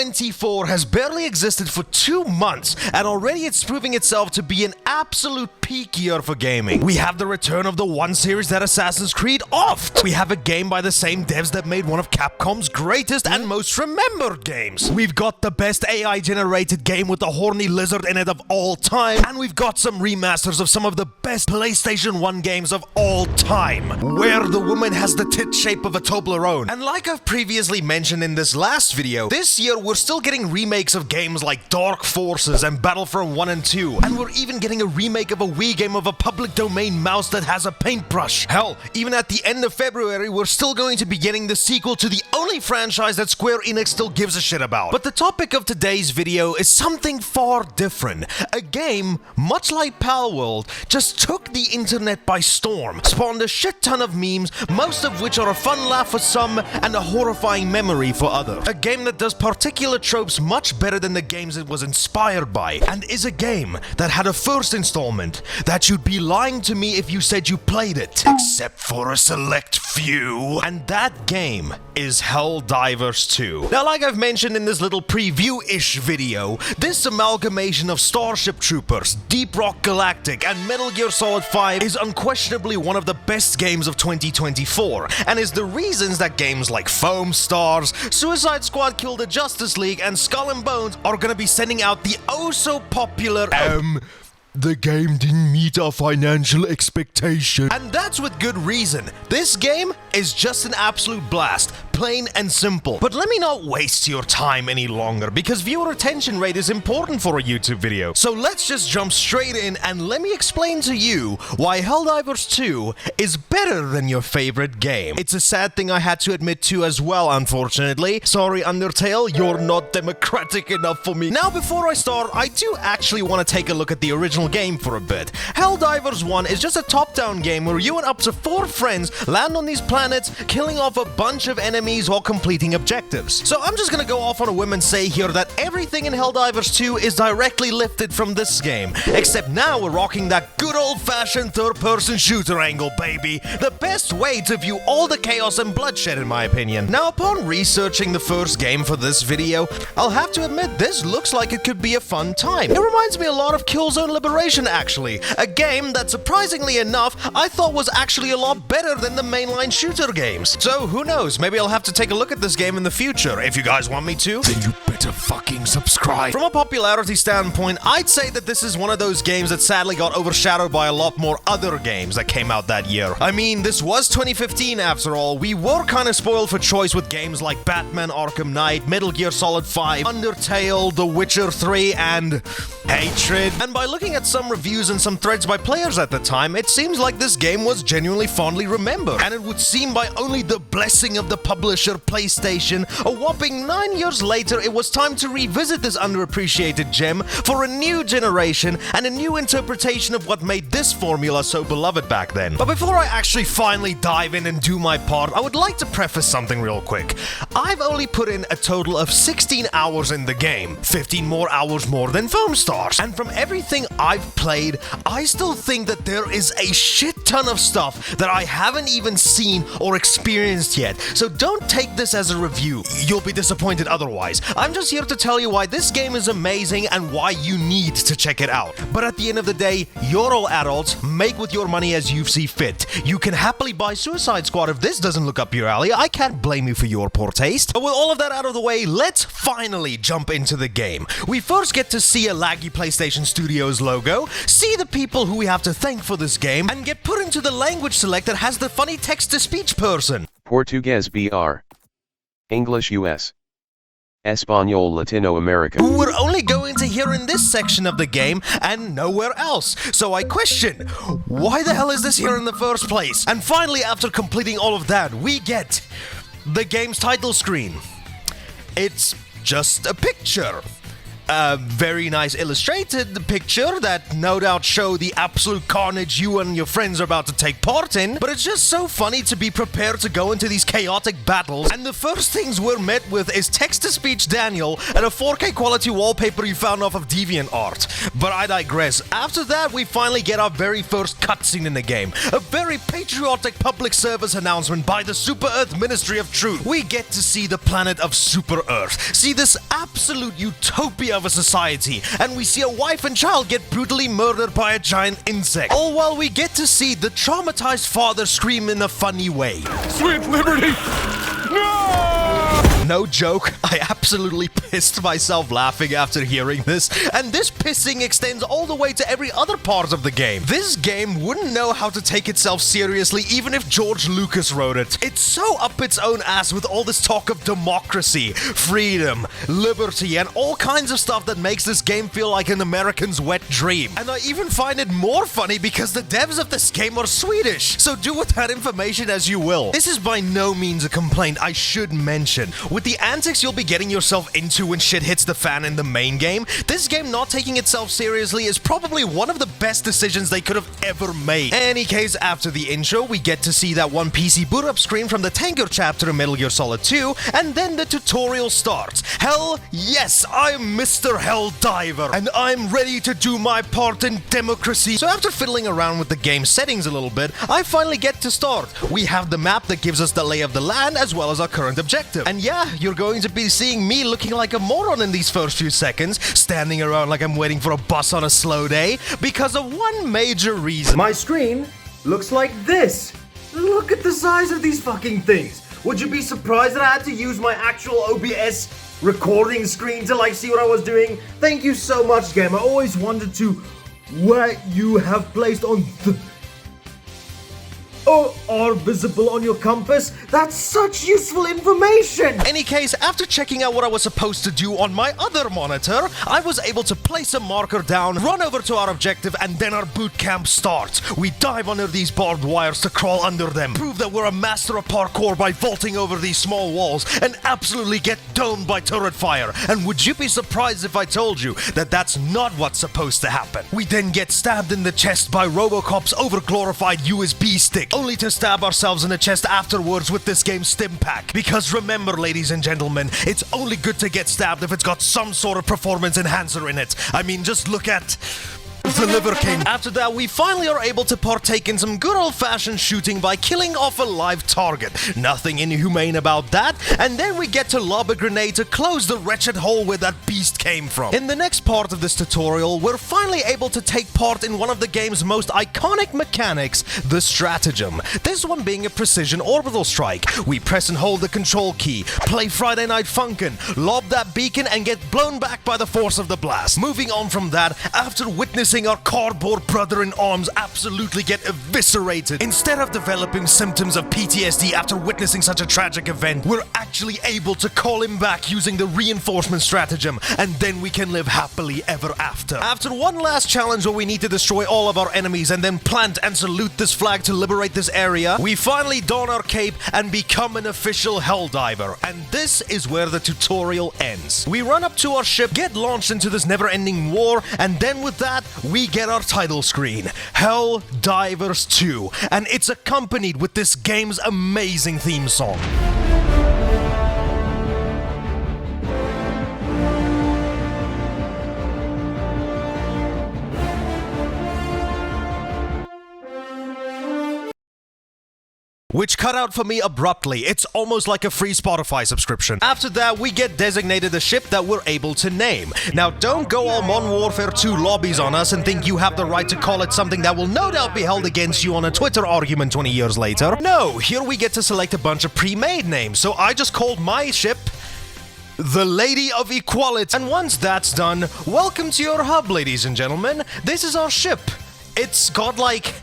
2024 has barely existed for 2 months, and already it's proving itself to be an absolute peak year for gaming. We have the return of the one series that Assassin's Creed offed. We have a game by the same devs that made one of Capcom's greatest and most remembered games. We've got the best AI-generated game with the horny lizard in it of all time, and we've got some remasters of some of the best PlayStation 1 games of all time, where the woman has the tit shape of a Toblerone. And like I've previously mentioned in this last video, this year we're still getting remakes of games like Dark Forces and Battlefront 1 and 2, and we're even getting a remake of a Wii game of a public domain mouse that has a paintbrush. Hell, even at the end of February, we're still going to be getting the sequel to the only franchise that Square Enix still gives a shit about. But the topic of today's video is something far different. A game, much like Palworld, just took the internet by storm, spawned a shit ton of memes, most of which are a fun laugh for some and a horrifying memory for others. A game that does particular tropes much better than the games it was inspired by, and is a game that had a first installment that you'd be lying to me if you said you played it, except for a select few. And that game is Helldivers 2. Now, like I've mentioned in this little preview-ish video, this amalgamation of Starship Troopers, Deep Rock Galactic, and Metal Gear Solid 5 is unquestionably one of the best games of 2024, and is the reasons that games like Foam Stars, Suicide Squad Kill the Justice League, and Skull and Bones are gonna be sending out the oh-so-popular the game didn't meet our financial expectation. And that's with good reason. This game is just an absolute blast, plain and simple. But let me not waste your time any longer, because viewer retention rate is important for a YouTube video. So let's just jump straight in and let me explain to you why Helldivers 2 is better than your favorite game. It's a sad thing I had to admit to as well, unfortunately. Sorry, Undertale, you're not democratic enough for me. Now, before I start, I do actually want to take a look at the original game for a bit. Helldivers 1 is just a top-down game where you and up to 4 friends land on these planets, killing off a bunch of enemies while completing objectives. So I'm just gonna go off on a whim and say here that everything in Helldivers 2 is directly lifted from this game, except now we're rocking that good old-fashioned third-person shooter angle, baby. The best way to view all the chaos and bloodshed, in my opinion. Now, upon researching the first game for this video, I'll have to admit this looks like it could be a fun time. It reminds me a lot of Killzone Liberation, actually, a game that, surprisingly enough, I thought was actually a lot better than the mainline shooter games. So who knows, maybe I'll have to take a look at this game in the future. If you guys want me to, then you better fucking subscribe. From a popularity standpoint, I'd say that this is one of those games that sadly got overshadowed by a lot more other games that came out that year. I mean, this was 2015 after all. We were kinda spoiled for choice with games like Batman Arkham Knight, Metal Gear Solid 5, Undertale, The Witcher 3, and Hatred. And by looking at some reviews and some threads by players at the time, it seems like this game was genuinely fondly remembered, and it would seem by only the blessing of the publisher PlayStation, a whopping 9 years later, it was time to revisit this underappreciated gem for a new generation and a new interpretation of what made this formula so beloved back then. But before I actually finally dive in and do my part, I would like to preface something real quick. I've only put in a total of 16 hours in the game, 15 more hours more than Foam Stars, and from everything I've played, I still think that there is a shit ton of stuff that I haven't even seen or experienced yet. So don't take this as a review. You'll be disappointed otherwise. I'm just here to tell you why this game is amazing and why you need to check it out. But at the end of the day, you're all adults. Make with your money as you see fit. You can happily buy Suicide Squad if this doesn't look up your alley. I can't blame you for your poor taste. But with all of that out of the way, let's finally jump into the game. We first get to see a laggy PlayStation Studios logo, see the people who we have to thank for this game, and get put into the language select that has the funny text-to-speech person. Portuguese BR. English US. Espanol Latino America. Who we're only going to hear in this section of the game and nowhere else. So I question, why the hell is this here in the first place? And finally, after completing all of that, we get the game's title screen. It's just a picture. very nice illustrated picture that no doubt show the absolute carnage you and your friends are about to take part in, but it's just so funny to be prepared to go into these chaotic battles, and the first things we're met with is text-to-speech Daniel and a 4K quality wallpaper you found off of DeviantArt. But I digress. After that, we finally get our very first cutscene in the game, a very patriotic public service announcement by the Super Earth Ministry of Truth. We get to see the planet of Super Earth, see this absolute utopia of a society, and we see a wife and child get brutally murdered by a giant insect, all while we get to see the traumatized father scream in a funny way. Sweet liberty! No! No joke, I absolutely pissed myself laughing after hearing this, and this pissing extends all the way to every other part of the game. This game wouldn't know how to take itself seriously even if George Lucas wrote it. It's so up its own ass with all this talk of democracy, freedom, liberty, and all kinds of stuff that makes this game feel like an American's wet dream. And I even find it more funny because the devs of this game are Swedish, so do with that information as you will. This is by no means a complaint, I should mention. With the antics you'll be getting yourself into when shit hits the fan in the main game, this game not taking itself seriously is probably one of the best decisions they could have ever made. Any case, after the intro, we get to see that one PC boot up screen from the tanker chapter in Metal Gear Solid 2, and then the tutorial starts. Hell yes, I'm Mr. Helldiver, and I'm ready to do my part in democracy. So after fiddling around with the game settings a little bit, I finally get to start. We have the map that gives us the lay of the land as well as our current objective. And yeah, you're going to be seeing me looking like a moron in these first few seconds, standing around like I'm waiting for a bus on a slow day, because of one major reason. My screen looks like this. Look at the size of these fucking things. Would you be surprised that I had to use my actual OBS recording screen to like see what I was doing? Thank you so much, game. I always wondered to where you have placed on the are visible on your compass. That's such useful information! Any case, after checking out what I was supposed to do on my other monitor, I was able to place a marker down, run over to our objective, and then our boot camp starts. We dive under these barbed wires to crawl under them, prove that we're a master of parkour by vaulting over these small walls, and absolutely get domed by turret fire. And would you be surprised if I told you that that's not what's supposed to happen? We then get stabbed in the chest by Robocop's over-glorified USB stick, only to stab ourselves in the chest afterwards with this game's stim pack. Because remember, ladies and gentlemen, it's only good to get stabbed if it's got some sort of performance enhancer in it. I mean, just look at the Liver King. After that, we finally are able to partake in some good old-fashioned shooting by killing off a live target. Nothing inhumane about that. And then we get to lob a grenade to close the wretched hole where that beast came from. In the next part of this tutorial, we're finally able to take part in one of the game's most iconic mechanics, the stratagem. This one being a precision orbital strike. We press and hold the control key, play Friday Night Funkin', lob that beacon, and get blown back by the force of the blast. Moving on from that, after witnessing our cardboard brother-in-arms absolutely get eviscerated, instead of developing symptoms of PTSD after witnessing such a tragic event, we're actually able to call him back using the reinforcement stratagem, and then we can live happily ever after. After one last challenge where we need to destroy all of our enemies and then plant and salute this flag to liberate this area, we finally don our cape and become an official Helldiver, and this is where the tutorial ends. We run up to our ship, get launched into this never-ending war, and then with that, we get our title screen, Helldivers 2, and it's accompanied with this game's amazing theme song. Which cut out for me abruptly. It's almost like a free Spotify subscription. After that, we get designated a ship that we're able to name. Now, don't go all Modern Warfare 2 lobbies on us and think you have the right to call it something that will no doubt be held against you on a Twitter argument 20 years later. No, here we get to select a bunch of pre-made names, so I just called my ship the Lady of Equality. And once that's done, welcome to your hub, ladies and gentlemen. This is our ship. It's got like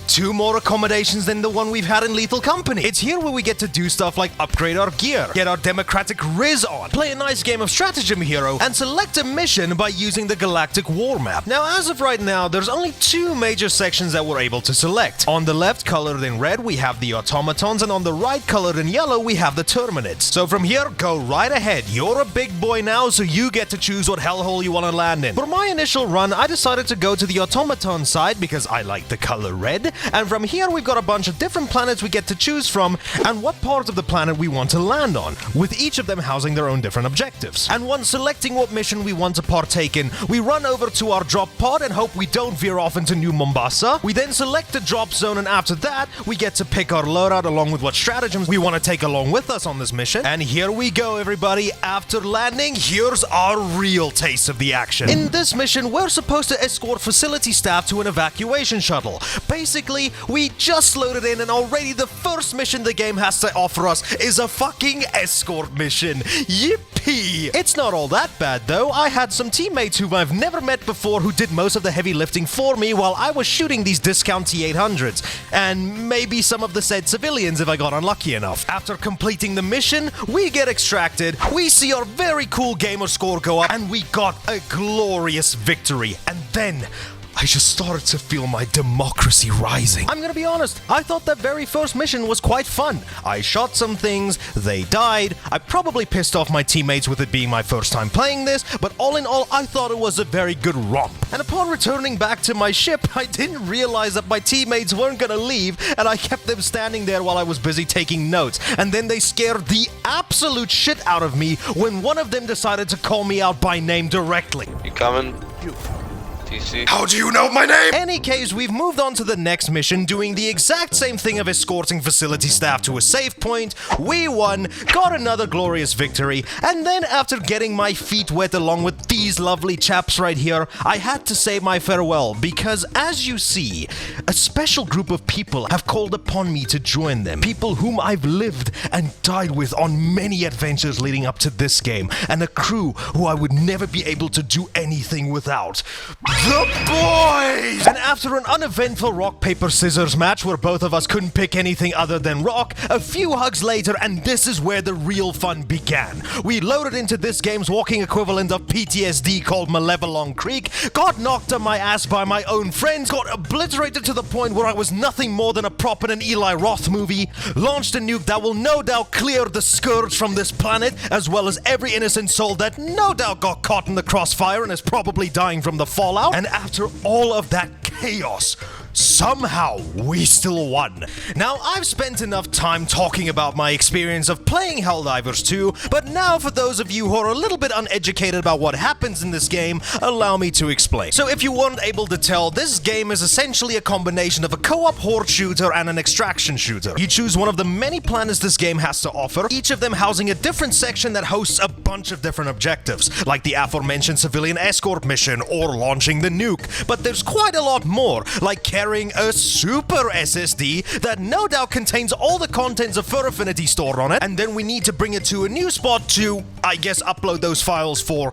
2 more accommodations than the one we've had in Lethal Company. It's here where we get to do stuff like upgrade our gear, get our democratic Riz on, play a nice game of Stratagem Hero, and select a mission by using the Galactic War Map. Now, as of right now, there's only 2 major sections that we're able to select. On the left, colored in red, we have the Automatons, and on the right, colored in yellow, we have the Termanids. So from here, go right ahead. You're a big boy now, so you get to choose what hellhole you want to land in. For my initial run, I decided to go to the Automaton side because I like the color red, and from here we've got a bunch of different planets we get to choose from and what part of the planet we want to land on, with each of them housing their own different objectives. And once selecting what mission we want to partake in, we run over to our drop pod and hope we don't veer off into New Mombasa. We then select the drop zone, and after that, we get to pick our loadout along with what stratagems we want to take along with us on this mission. And here we go, everybody. After landing, here's our real taste of the action. In this mission, we're supposed to escort facility staff to an evacuation shuttle. Basically, we just loaded in, and already the first mission the game has to offer us is a fucking escort mission. Yippee! It's not all that bad, though. I had some teammates who I've never met before who did most of the heavy lifting for me while I was shooting these discount T-800s, and maybe some of the said civilians if I got unlucky enough. After completing the mission, we get extracted, we see our very cool gamer score go up, and we got a glorious victory. And then I just started to feel my democracy rising. I'm gonna be honest, I thought that very first mission was quite fun. I shot some things, they died, I probably pissed off my teammates with it being my first time playing this, but all in all, I thought it was a very good romp. And upon returning back to my ship, I didn't realize that my teammates weren't gonna leave, and I kept them standing there while I was busy taking notes. And then they scared the absolute shit out of me when one of them decided to call me out by name directly. You coming? TC? How do you know my name? Any case, we've moved on to the next mission, doing the exact same thing of escorting facility staff to a safe point. We won, got another glorious victory, and then after getting my feet wet along with these lovely chaps right here, I had to say my farewell because, as you see, a special group of people have called upon me to join them. People whom I've lived and died with on many adventures leading up to this game, and a crew who I would never be able to do anything without. The boys! And after an uneventful rock, paper, scissors match where both of us couldn't pick anything other than rock, a few hugs later, and this is where the real fun began. We loaded into this game's walking equivalent of PTSD called Malevelon Creek, got knocked on my ass by my own friends, got obliterated to the point where I was nothing more than a prop in an Eli Roth movie, launched a nuke that will no doubt clear the scourge from this planet, as well as every innocent soul that no doubt got caught in the crossfire and is probably dying from the fallout. And after all of that chaos, somehow we still won. Now, I've spent enough time talking about my experience of playing Helldivers 2, but now for those of you who are a little bit uneducated about what happens in this game, allow me to explain. So if you weren't able to tell, this game is essentially a combination of a Co-Op Horde shooter and an extraction shooter. You choose one of the many planets this game has to offer, each of them housing a different section that hosts a bunch of different objectives, like the aforementioned civilian escort mission or launching the nuke. But there's quite a lot more, like carrying a super SSD that no doubt contains all the contents of Fur Affinity stored on it, and then we need to bring it to a new spot to, I guess, upload those files for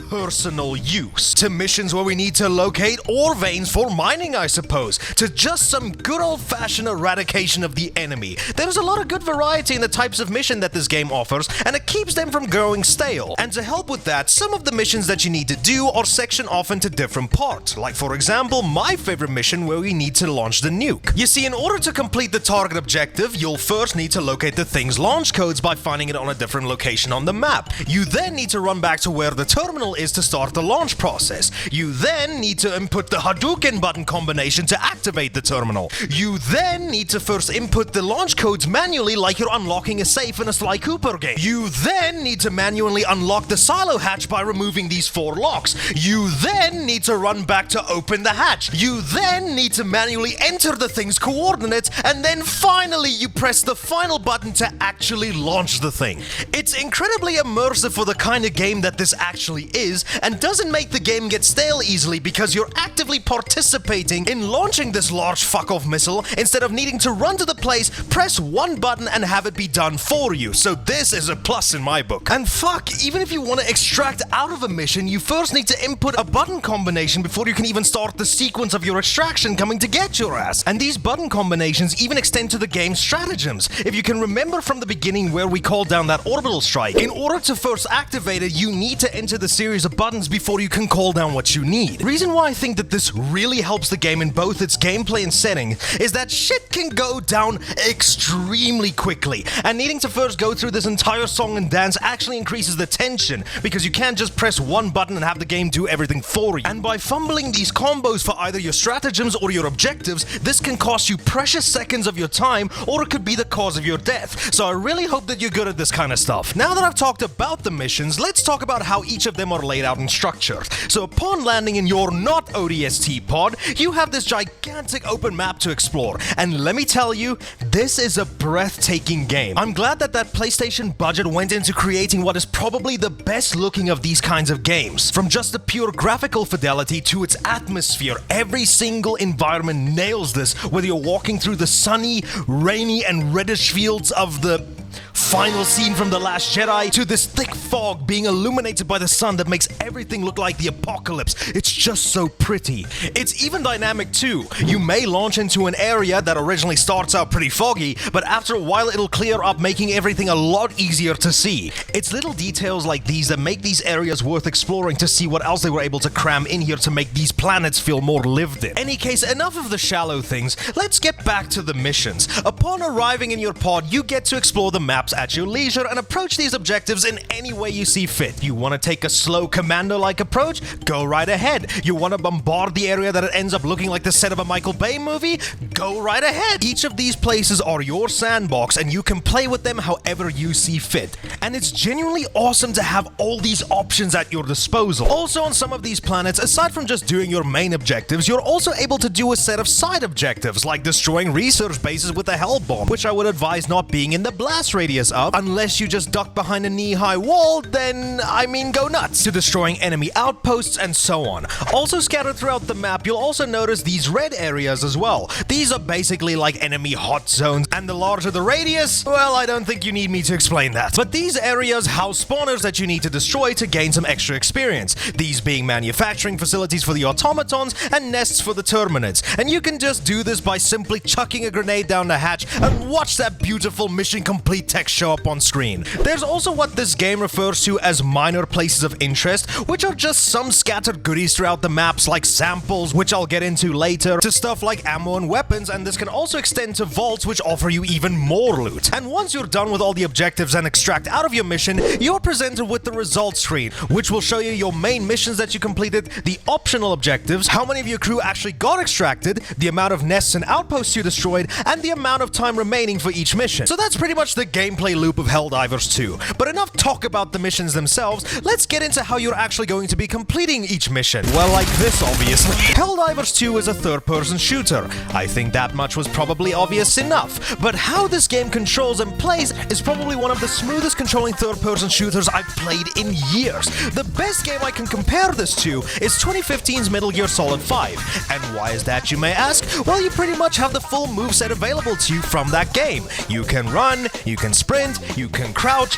personal use, to missions where we need to locate ore veins for mining, I suppose, to just some good old-fashioned eradication of the enemy. There's a lot of good variety in the types of mission that this game offers, and it keeps them from growing stale. And to help with that, some of the missions that you need to do are sectioned off into different parts, like for example, my favorite mission where we need to launch the nuke. You see, in order to complete the target objective, you'll first need to locate the thing's launch codes by finding it on a different location on the map. You then need to run back to where the terminal is to start the launch process. You then need to input the Hadouken button combination to activate the terminal. You then need to first input the launch codes manually like you're unlocking a safe in a Sly Cooper game. You then need to manually unlock the silo hatch by removing these 4 locks. You then need to run back to open the hatch. You then need to manually enter the thing's coordinates, and then finally you press the final button to actually launch the thing. It's incredibly immersive for the kind of game that this actually is, is, and doesn't make the game get stale easily because you're actively participating in launching this large fuck-off missile instead of needing to run to the place, press one button and have it be done for you. So this is a plus in my book. And fuck, even if you want to extract out of a mission, you first need to input a button combination before you can even start the sequence of your extraction coming to get your ass. And these button combinations even extend to the game's stratagems. If you can remember from the beginning where we called down that orbital strike, in order to first activate it, you need to enter the series of buttons before you can call down what you need. The reason why I think that this really helps the game in both its gameplay and setting is that shit can go down extremely quickly, and needing to first go through this entire song and dance actually increases the tension because you can't just press one button and have the game do everything for you. And by fumbling these combos for either your stratagems or your objectives, this can cost you precious seconds of your time, or it could be the cause of your death. So I really hope that you're good at this kind of stuff. Now that I've talked about the missions, let's talk about how each of them are laid out and structured. So upon landing in your not ODST pod, you have this gigantic open map to explore, and let me tell you, this is a breathtaking game. I'm glad that PlayStation budget went into creating what is probably the best looking of these kinds of games. From just the pure graphical fidelity to its atmosphere, every single environment nails this, whether you're walking through the sunny, rainy, and reddish fields of the final scene from The Last Jedi to this thick fog being illuminated by the sun that makes everything look like the apocalypse. It's just so pretty. It's even dynamic too. You may launch into an area that originally starts out pretty foggy, but after a while it'll clear up, making everything a lot easier to see. It's little details like these that make these areas worth exploring to see what else they were able to cram in here to make these planets feel more lived in. Any case, enough of the shallow things. Let's get back to the missions. Upon arriving in your pod, you get to explore the maps at your leisure and approach these objectives in any way you see fit. You want to take a slow commando-like approach? Go right ahead. You want to bombard the area that it ends up looking like the set of a Michael Bay movie? Go right ahead. Each of these places are your sandbox and you can play with them however you see fit. And it's genuinely awesome to have all these options at your disposal. Also on some of these planets, aside from just doing your main objectives, you're also able to do a set of side objectives like destroying research bases with a hell bomb, which I would advise not being in the blast radius of, unless you just duck behind a knee-high wall, then, I mean, go nuts, to destroying enemy outposts and so on. Also scattered throughout the map, you'll also notice these red areas as well. These are basically like enemy hot zones, and the larger the radius, well, I don't think you need me to explain that. But these areas house spawners that you need to destroy to gain some extra experience, these being manufacturing facilities for the automatons and nests for the Terminids. And you can just do this by simply chucking a grenade down the hatch and watch that beautiful mission complete text show up on screen. There's also what this game refers to as minor places of interest, which are just some scattered goodies throughout the maps like samples, which I'll get into later, to stuff like ammo and weapons, and this can also extend to vaults which offer you even more loot. And once you're done with all the objectives and extract out of your mission, you're presented with the results screen, which will show you your main missions that you completed, the optional objectives, how many of your crew actually got extracted, the amount of nests and outposts you destroyed, and the amount of time remaining for each mission. So that's pretty much the gameplay loop of Helldivers 2. But enough talk about the missions themselves, let's get into how you're actually going to be completing each mission. Well, like this, obviously. Helldivers 2 is a third-person shooter. I think that much was probably obvious enough. But how this game controls and plays is probably one of the smoothest controlling third-person shooters I've played in years. The best game I can compare this to is 2015's Metal Gear Solid 5. And why is that, you may ask? Well, you pretty much have the full moveset available to you from that game. You can run, you can sprint, you can crouch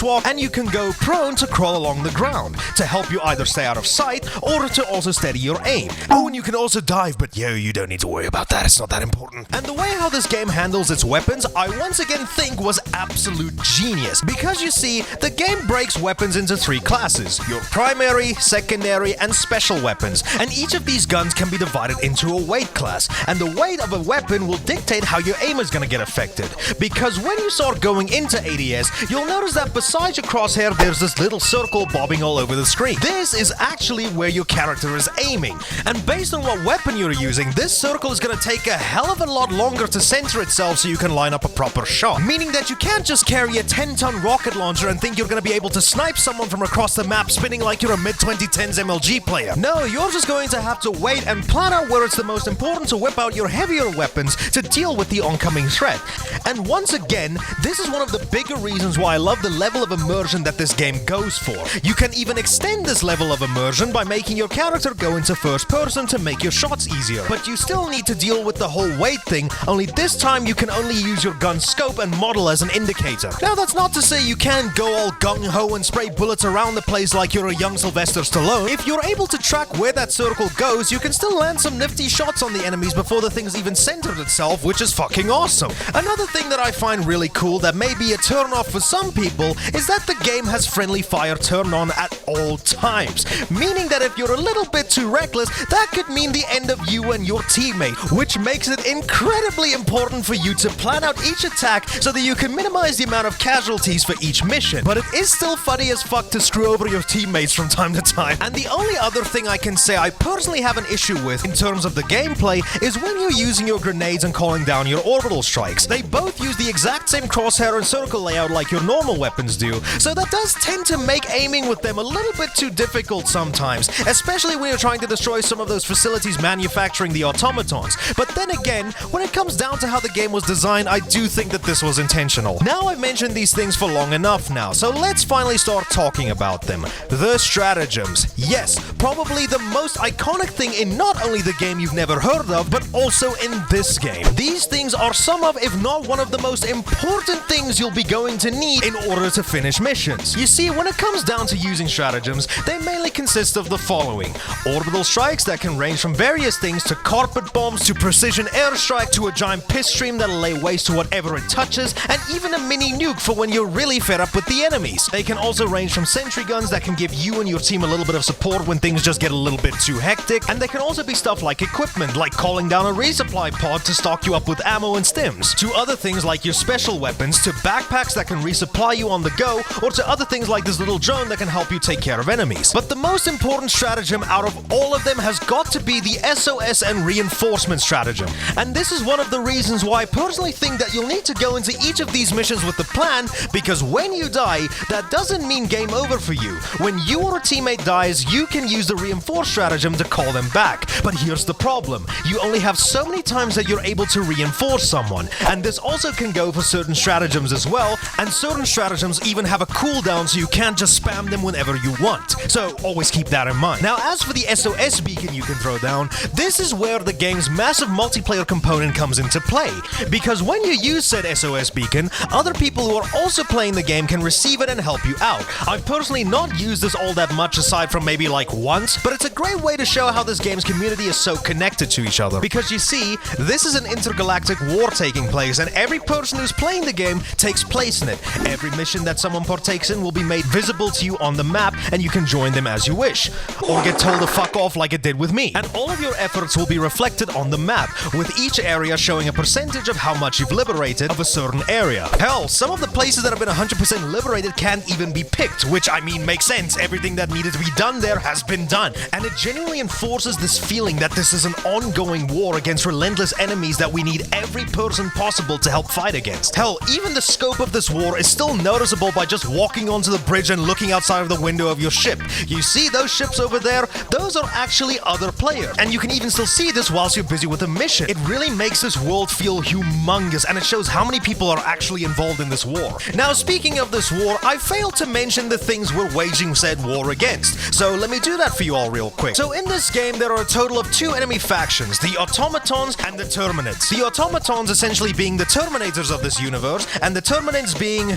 walk, and you can go prone to crawl along the ground to help you either stay out of sight or to also steady your aim. Oh, and you can also dive, but yo, you don't need to worry about that, it's not that important. And the way how this game handles its weapons, I once again think was absolute genius. Because you see, the game breaks weapons into three classes: your primary, secondary, and special weapons. And each of these guns can be divided into a weight class, and the weight of a weapon will dictate how your aim is gonna get affected. Because when you start going into ADS, you'll notice that besides your crosshair, there's this little circle bobbing all over the screen. This is actually where your character is aiming. And based on what weapon you're using, this circle is gonna take a hell of a lot longer to center itself so you can line up a proper shot. Meaning that you can't just carry a 10-ton rocket launcher and think you're gonna be able to snipe someone from across the map spinning like you're a mid-2010s MLG player. No, you're just going to have to wait and plan out where it's the most important to whip out your heavier weapons to deal with the oncoming threat. And once again, this this is one of the bigger reasons why I love the level of immersion that this game goes for. You can even extend this level of immersion by making your character go into first person to make your shots easier. But you still need to deal with the whole weight thing, only this time you can only use your gun scope and model as an indicator. Now that's not to say you can't go all gung-ho and spray bullets around the place like you're a young Sylvester Stallone. If you're able to track where that circle goes, you can still land some nifty shots on the enemies before the thing's even centered itself, which is fucking awesome. Another thing that I find really cool that may be a turn-off for some people is that the game has friendly fire turned on at all times, meaning that if you're a little bit too reckless, that could mean the end of you and your teammate, which makes it incredibly important for you to plan out each attack so that you can minimize the amount of casualties for each mission. But it is still funny as fuck to screw over your teammates from time to time. And the only other thing I can say I personally have an issue with in terms of the gameplay is when you're using your grenades and calling down your orbital strikes. They both use the exact same crosshair and circle layout like your normal weapons do, so that does tend to make aiming with them a little bit too difficult sometimes, especially when you're trying to destroy some of those facilities manufacturing the automatons. But then again, when it comes down to how the game was designed, I do think that this was intentional. Now I've mentioned these things for long enough now, so let's finally start talking about them. The stratagems. Yes, probably the most iconic thing in not only the game you've never heard of, but also in this game. These things are some of, if not one of the most important things you'll be going to need in order to finish missions. You see, when it comes down to using stratagems, they mainly consist of the following: orbital strikes that can range from various things to carpet bombs to precision airstrike to a giant piss stream that'll lay waste to whatever it touches, and even a mini nuke for when you're really fed up with the enemies. They can also range from sentry guns that can give you and your team a little bit of support when things just get a little bit too hectic, and they can also be stuff like equipment, like calling down a resupply pod to stock you up with ammo and stims, to other things like your special weapons, to backpacks that can resupply you on the go, or to other things like this little drone that can help you take care of enemies. But the most important stratagem out of all of them has got to be the SOS and reinforcement stratagem. And this is one of the reasons why I personally think that you'll need to go into each of these missions with a plan, because when you die, that doesn't mean game over for you. When you or a teammate dies, you can use the reinforce stratagem to call them back. But here's the problem: you only have so many times that you're able to reinforce someone, and this also can go for certain stratagems as well, and certain stratagems even have a cooldown, so you can't just spam them whenever you want. So always keep that in mind. Now, as for the SOS beacon you can throw down, this is where the game's massive multiplayer component comes into play, because when you use said SOS beacon, other people who are also playing the game can receive it and help you out. I've personally not used this all that much aside from maybe like once, but it's a great way to show how this game's community is so connected to each other. Because you see, this is an intergalactic war taking place, and every person who's playing the game takes place in it. Every mission that someone partakes in will be made visible to you on the map, and you can join them as you wish, or get told to fuck off like it did with me. And all of your efforts will be reflected on the map, with each area showing a percentage of how much you've liberated of a certain area. Hell, some of the places that have been 100% liberated can't even be picked, which I mean makes sense. Everything that needed to be done there has been done. And it genuinely enforces this feeling that this is an ongoing war against relentless enemies that we need every person possible to help fight against. Hell, even the scope of this war is still noticeable by just walking onto the bridge and looking outside of the window of your ship. You see those ships over there? Those are actually other players. And you can even still see this whilst you're busy with a mission. It really makes this world feel humongous, and it shows how many people are actually involved in this war. Now, speaking of this war, I failed to mention the things we're waging said war against. So let me do that for you all real quick. So in this game, there are a total of two enemy factions, the Automatons and the Terminids. The Automatons essentially being the Terminators of this universe, and the Terminids being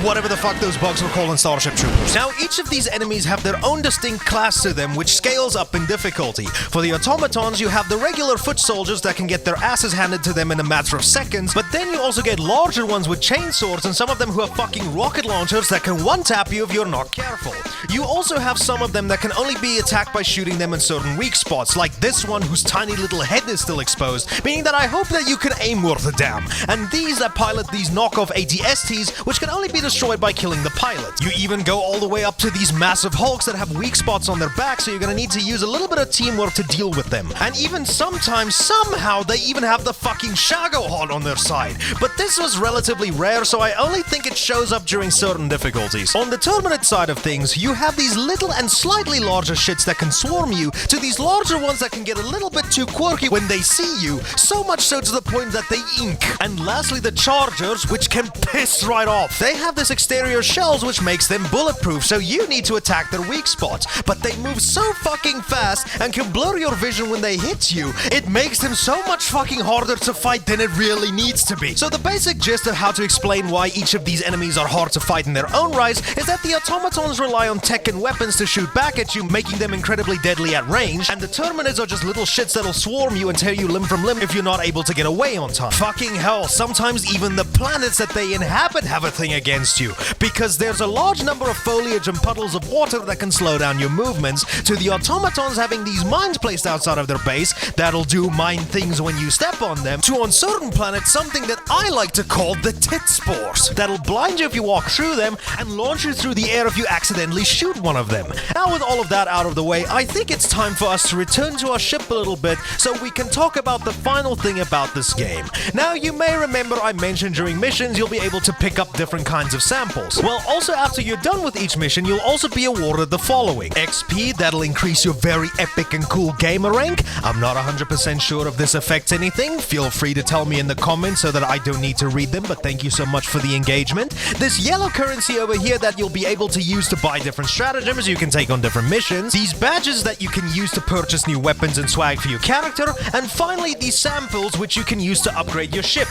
whatever the fuck those bugs were called in Starship Troopers. Now, each of these enemies have their own distinct class to them, which scales up in difficulty. For the Automatons, you have the regular foot soldiers that can get their asses handed to them in a matter of seconds, but then you also get larger ones with chainswords, and some of them who have fucking rocket launchers that can one-tap you if you're not careful. You also have some of them that can only be attacked by shooting them in certain weak spots, like this one whose tiny little head is still exposed, meaning that I hope that you can aim worth a damn. And these that pilot these knockoff ATSTs, which can only be be destroyed by killing the pilot. You even go all the way up to these massive hulks that have weak spots on their back, so you're gonna need to use a little bit of teamwork to deal with them. And even sometimes, somehow, they even have the fucking Shago Horde on their side. But this was relatively rare, so I only think it shows up during certain difficulties. On the Termanid side of things, you have these little and slightly larger shits that can swarm you, to these larger ones that can get a little bit too quirky when they see you, so much so to the point that they ink. And lastly, the Chargers, which can piss right off. They have this exterior shells which makes them bulletproof, so you need to attack their weak spots. But they move so fucking fast and can blur your vision when they hit you, it makes them so much fucking harder to fight than it really needs to be. So the basic gist of how to explain why each of these enemies are hard to fight in their own right is that the automatons rely on tech and weapons to shoot back at you, making them incredibly deadly at range, and the Terminids are just little shits that'll swarm you and tear you limb from limb if you're not able to get away on time. Fucking hell, sometimes even the planets that they inhabit have a thing against you, because there's a large number of foliage and puddles of water that can slow down your movements, to the automatons having these mines placed outside of their base that'll do mine things when you step on them, to on certain planets something that I like to call the tit spores, that'll blind you if you walk through them and launch you through the air if you accidentally shoot one of them. Now with all of that out of the way, I think it's time for us to return to our ship a little bit so we can talk about the final thing about this game. Now you may remember I mentioned during missions you'll be able to pick up different kinds of samples. Well, also after you're done with each mission, you'll also be awarded the following: XP, that'll increase your very epic and cool gamer rank. I'm not 100% sure if this affects anything. Feel free to tell me in the comments so that I don't need to read them, but thank you so much for the engagement. This yellow currency over here that you'll be able to use to buy different stratagems you can take on different missions. These badges that you can use to purchase new weapons and swag for your character. And finally, these samples which you can use to upgrade your ship.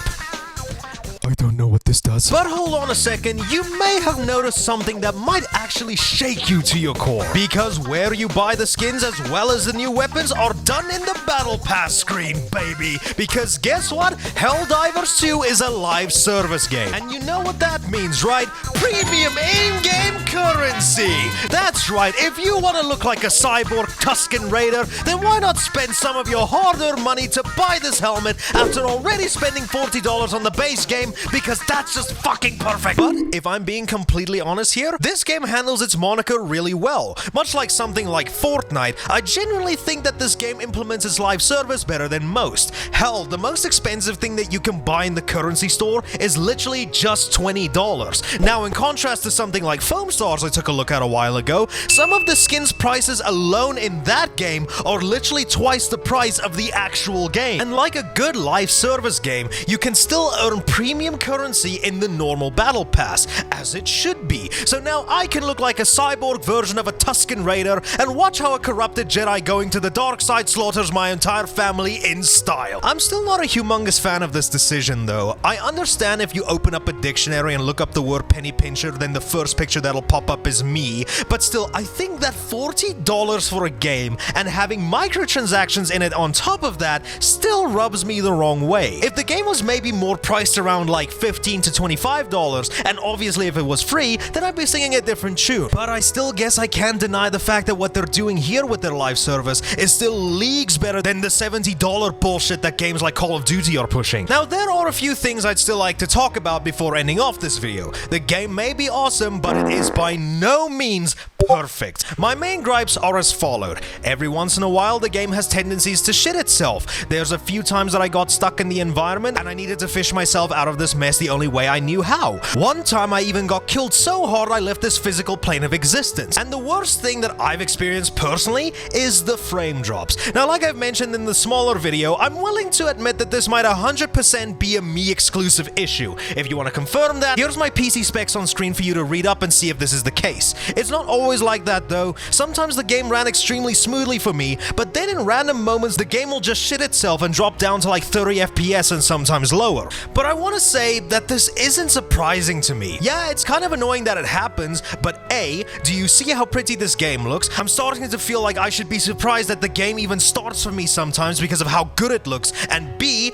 I don't know what this does. But hold on a second, you may have noticed something that might actually shake you to your core. Because where you buy the skins as well as the new weapons are done in the Battle Pass screen, baby. Because guess what? Helldivers 2 is a live service game. And you know what that means, right? Premium in-game currency! That's right, if you want to look like a cyborg Tusken Raider, then why not spend some of your hard-earned money to buy this helmet after already spending $40 on the base game, because that's just fucking perfect. But if I'm being completely honest here, this game handles its moniker really well. Much like something like Fortnite, I genuinely think that this game implements its live service better than most. Hell, the most expensive thing that you can buy in the currency store is literally just $20. Now, in contrast to something like Foam Stars I took a look at a while ago, some of the skins prices alone in that game are literally twice the price of the actual game. And like a good live service game, you can still earn premium currency in the normal battle pass, as it should be. So now I can look like a cyborg version of a Tusken Raider and watch how a corrupted Jedi going to the dark side slaughters my entire family in style. I'm still not a humongous fan of this decision though. I understand if you open up a dictionary and look up the word penny pincher, then the first picture that'll pop up is me, but still, I think that $40 for a game and having microtransactions in it on top of that still rubs me the wrong way. If the game was maybe more priced around like $15 to $25, and obviously if it was free, then I'd be singing a different tune. But I still guess I can't deny the fact that what they're doing here with their live service is still leagues better than the $70 bullshit that games like Call of Duty are pushing. Now, there are a few things I'd still like to talk about before ending off this video. The game may be awesome, but it is by no means perfect. My main gripes are as followed. Every once in a while, the game has tendencies to shit itself. There's a few times that I got stuck in the environment and I needed to fish myself out of this mess the only way I knew how. One time I even got killed so hard I left this physical plane of existence. And the worst thing that I've experienced personally is the frame drops. Now, like I've mentioned in the smaller video, I'm willing to admit that this might 100% be a me exclusive issue. If you want to confirm that, here's my PC specs on screen for you to read up and see if this is the case. It's not always like that though. Sometimes the game ran extremely smoothly for me, but then in random moments the game will just shit itself and drop down to like 30 FPS and sometimes lower. But I want to say that this isn't surprising to me. Yeah, it's kind of annoying that it happens, but A, do you see how pretty this game looks? I'm starting to feel like I should be surprised that the game even starts for me sometimes because of how good it looks, and B,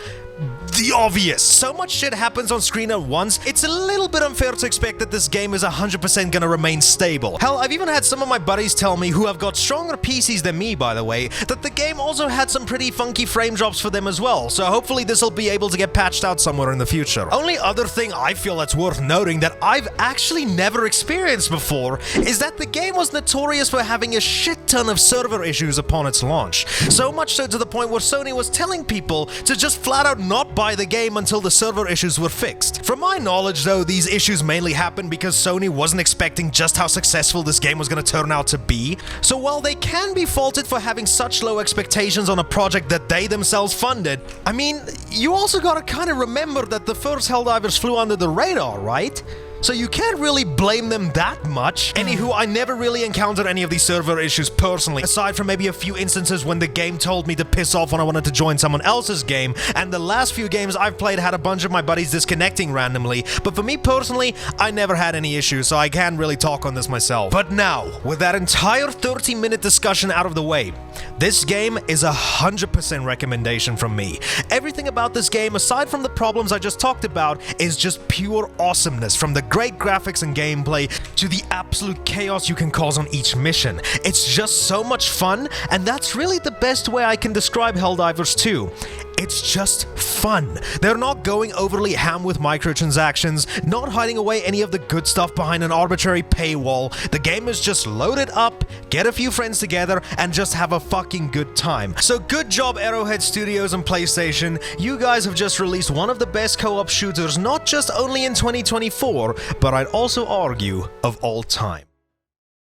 the obvious. So much shit happens on screen at once, it's a little bit unfair to expect that this game is 100% gonna remain stable. Hell, I've even had some of my buddies tell me, who have got stronger PCs than me by the way, that the game also had some pretty funky frame drops for them as well, so hopefully this will be able to get patched out somewhere in the future. Only other thing I feel that's worth noting that I've actually never experienced before is that the game was notorious for having a shit ton of server issues upon its launch. So much so to the point where Sony was telling people to just flat out not buy the game until the server issues were fixed. From my knowledge though, these issues mainly happened because Sony wasn't expecting just how successful this game was going to turn out to be. So while they can be faulted for having such low expectations on a project that they themselves funded, I mean, you also gotta kind of remember that the first Helldivers flew under the radar, right? So you can't really blame them that much. Anywho, I never really encountered any of these server issues personally, aside from maybe a few instances when the game told me to piss off when I wanted to join someone else's game, and the last few games I've played had a bunch of my buddies disconnecting randomly, but for me personally, I never had any issues, so I can't really talk on this myself. But now, with that entire 30-minute discussion out of the way, this game is 100% recommendation from me. Everything about this game, aside from the problems I just talked about, is just pure awesomeness, from the great graphics and gameplay to the absolute chaos you can cause on each mission. It's just so much fun, and that's really the best way I can describe Helldivers 2. It's just fun. They're not going overly ham with microtransactions, not hiding away any of the good stuff behind an arbitrary paywall. The game is just load it up, get a few friends together, and just have a fucking good time. So good job Arrowhead Studios and PlayStation. You guys have just released one of the best co-op shooters, not just only in 2024, but I'd also argue of all time.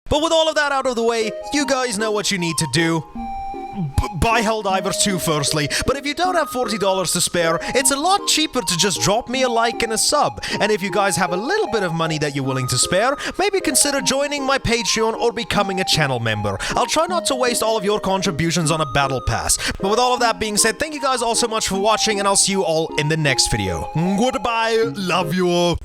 But with all of that out of the way, you guys know what you need to do. Buy Helldivers 2 firstly, but if you don't have $40 to spare, it's a lot cheaper to just drop me a like and a sub. And if you guys have a little bit of money that you're willing to spare, maybe consider joining my Patreon or becoming a channel member. I'll try not to waste all of your contributions on a battle pass. But with all of that being said, thank you guys all so much for watching, and I'll see you all in the next video. Goodbye, love you all.